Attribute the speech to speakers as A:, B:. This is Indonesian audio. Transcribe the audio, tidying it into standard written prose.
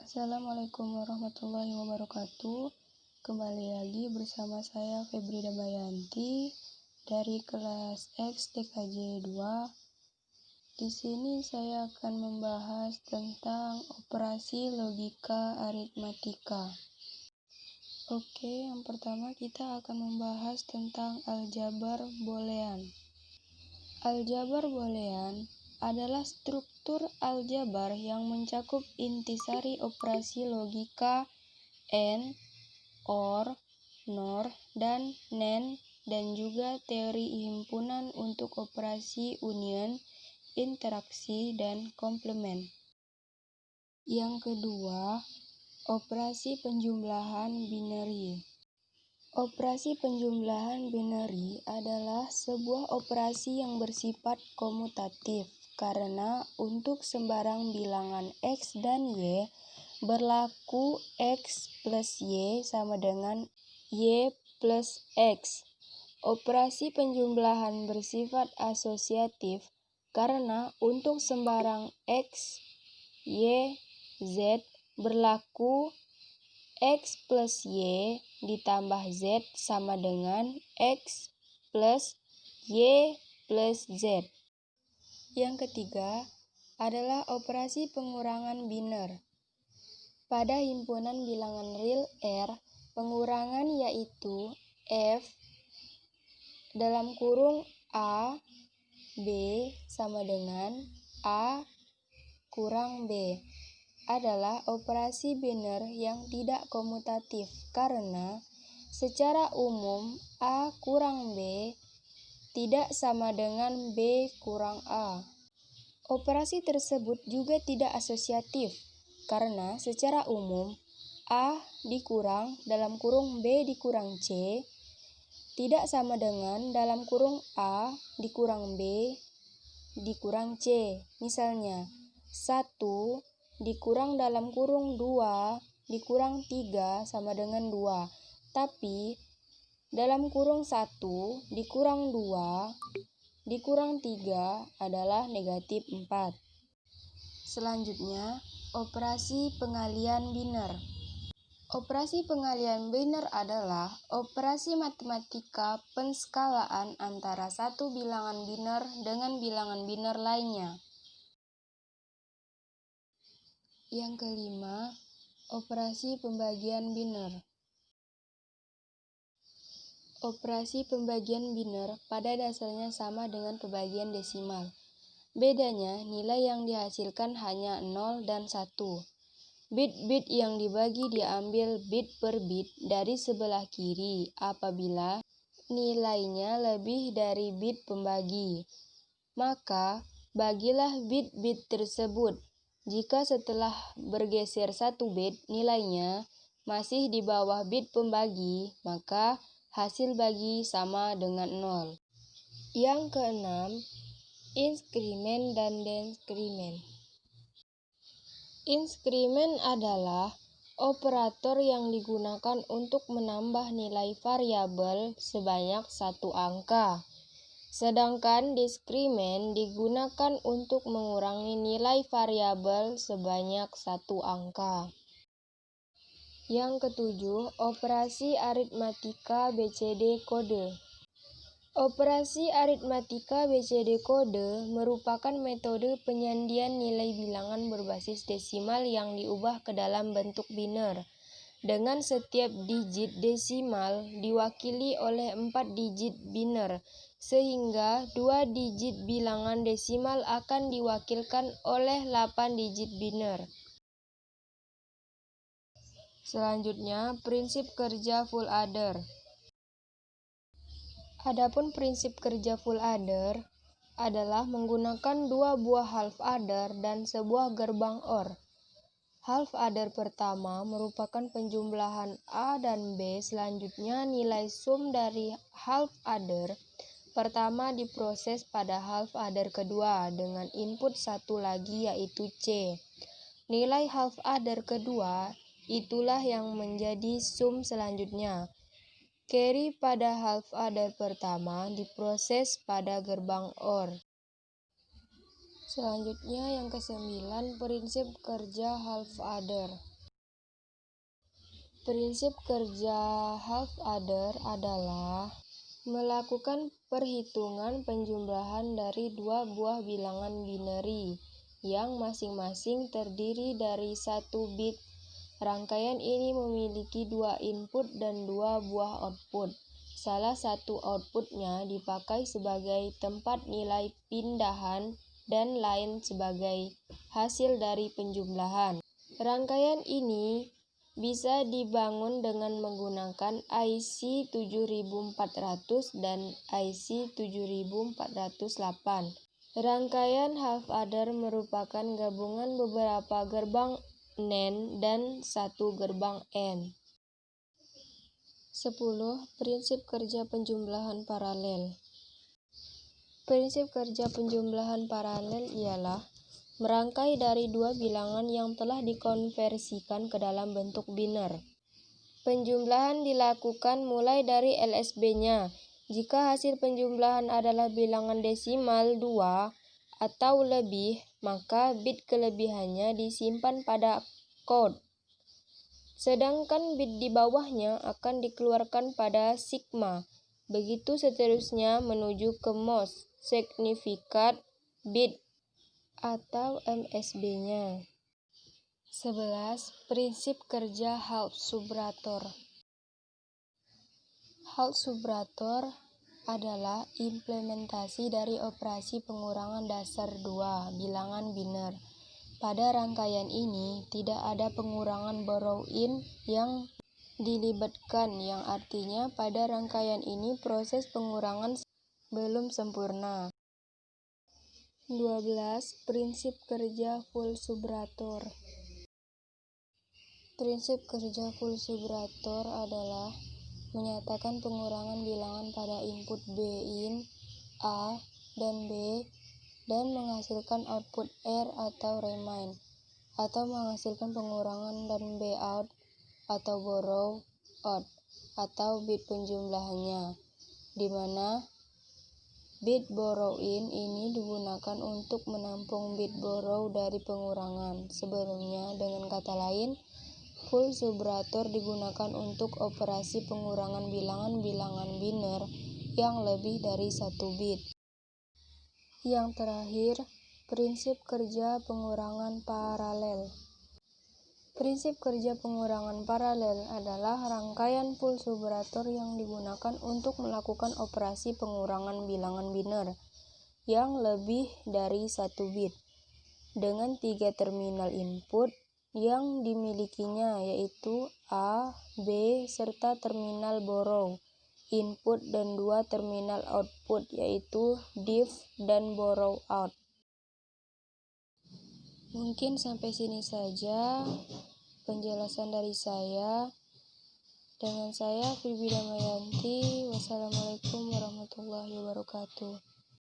A: Assalamualaikum warahmatullahi wabarakatuh. Kembali lagi bersama saya Febri Dabayanti dari kelas X TKJ 2. Di sini saya akan membahas tentang operasi logika aritmatika. Oke, yang pertama kita akan membahas tentang aljabar boolean. Aljabar boolean adalah struktur aljabar yang mencakup intisari operasi logika AND, OR, NOR, dan NAND, dan juga teori himpunan untuk operasi union, interaksi, dan komplement. Yang kedua, operasi penjumlahan binary. Operasi penjumlahan binary adalah sebuah operasi yang bersifat komutatif karena untuk sembarang bilangan X dan Y berlaku X plus Y sama dengan Y plus X. Operasi penjumlahan bersifat asosiatif karena untuk sembarang X, Y, Z berlaku X plus Y ditambah Z sama dengan X plus Y plus Z. Yang ketiga adalah operasi pengurangan biner. Pada himpunan bilangan real R, pengurangan yaitu F dalam kurung A, B sama dengan A kurang B adalah operasi biner yang tidak komutatif karena secara umum A kurang B tidak sama dengan B kurang A. Operasi tersebut juga tidak asosiatif karena secara umum A dikurang dalam kurung B dikurang C tidak sama dengan dalam kurung A dikurang B dikurang C. Misalnya 1 dikurang dalam kurung 2 dikurang 3 sama dengan 2. Tapi dalam kurung 1 dikurang 2 dikurang 3 adalah negatif 4. Selanjutnya, operasi pengalian biner. Operasi pengalian biner adalah operasi matematika penskalaan antara satu bilangan biner dengan bilangan biner lainnya. Yang kelima, operasi pembagian biner. Operasi pembagian biner pada dasarnya sama dengan pembagian desimal. Bedanya, nilai yang dihasilkan hanya 0 dan 1. Bit-bit yang dibagi diambil bit per bit dari sebelah kiri apabila nilainya lebih dari bit pembagi. Maka, bagilah bit-bit tersebut. Jika setelah bergeser 1 bit nilainya masih di bawah bit pembagi, maka hasil bagi sama dengan 0. Yang keenam, inskrimen dan deskrimen. Inskrimen adalah operator yang digunakan untuk menambah nilai variabel sebanyak satu angka. Sedangkan deskrimen digunakan untuk mengurangi nilai variabel sebanyak satu angka. Yang ketujuh, operasi aritmatika BCD kode. Operasi aritmatika BCD kode merupakan metode penyandian nilai bilangan berbasis desimal yang diubah ke dalam bentuk biner, dengan setiap digit desimal diwakili oleh 4 digit biner, sehingga 2 digit bilangan desimal akan diwakilkan oleh 8 digit biner. Selanjutnya, prinsip kerja full adder. Adapun prinsip kerja full adder adalah menggunakan 2 buah half adder dan sebuah gerbang OR. Half adder pertama merupakan penjumlahan A dan B, selanjutnya nilai sum dari half adder pertama diproses pada half adder kedua dengan input satu lagi yaitu C. Nilai half adder kedua itulah yang menjadi sum selanjutnya. Carry pada half adder pertama diproses pada gerbang OR. Selanjutnya yang ke-9, prinsip kerja half adder. Prinsip kerja half-adder adalah melakukan perhitungan penjumlahan dari dua buah bilangan binary yang masing-masing terdiri dari satu bit. Rangkaian ini memiliki dua input dan dua buah output. Salah satu outputnya dipakai sebagai tempat nilai pindahan dan lain sebagai hasil dari penjumlahan. Rangkaian ini bisa dibangun dengan menggunakan IC 7400 dan IC 7408. Rangkaian half-adder merupakan gabungan beberapa gerbang NAND dan satu gerbang AND. 10. Prinsip kerja penjumlahan paralel. Prinsip kerja penjumlahan paralel ialah merangkai dari dua bilangan yang telah dikonversikan ke dalam bentuk biner. Penjumlahan dilakukan mulai dari LSB-nya. Jika hasil penjumlahan adalah bilangan desimal 2 atau lebih, maka bit kelebihannya disimpan pada code. Sedangkan bit di bawahnya akan dikeluarkan pada sigma. Begitu seterusnya menuju ke most significant bit atau MSB-nya. 11. Prinsip kerja Haupt-Subrator. Haupt-Subrator adalah implementasi dari operasi pengurangan dasar 2 bilangan biner. Pada rangkaian ini, tidak ada pengurangan borrow-in yang dilibatkan, yang artinya pada rangkaian ini proses pengurangan belum sempurna. 12. Prinsip kerja full-subrator. Prinsip kerja full-subrator adalah menyatakan pengurangan bilangan pada input B-in, A, dan B, dan menghasilkan output R atau remain, atau menghasilkan pengurangan dan B-out atau borrow out, atau bit penjumlahannya, di mana bit borrow-in ini digunakan untuk menampung bit borrow dari pengurangan sebelumnya. Dengan kata lain, full-subrator digunakan untuk operasi pengurangan bilangan-bilangan biner yang lebih dari satu bit. Yang terakhir, prinsip kerja pengurangan paralel. Prinsip kerja pengurangan paralel adalah rangkaian full-subrator yang digunakan untuk melakukan operasi pengurangan bilangan biner yang lebih dari satu bit dengan 3 terminal input yang dimilikinya, yaitu A, B, serta terminal borrow input dan 2 terminal output, yaitu diff dan borrow out. Mungkin sampai sini saja penjelasan dari saya. Dengan saya Filbi Damayanti. Wassalamualaikum warahmatullahi wabarakatuh.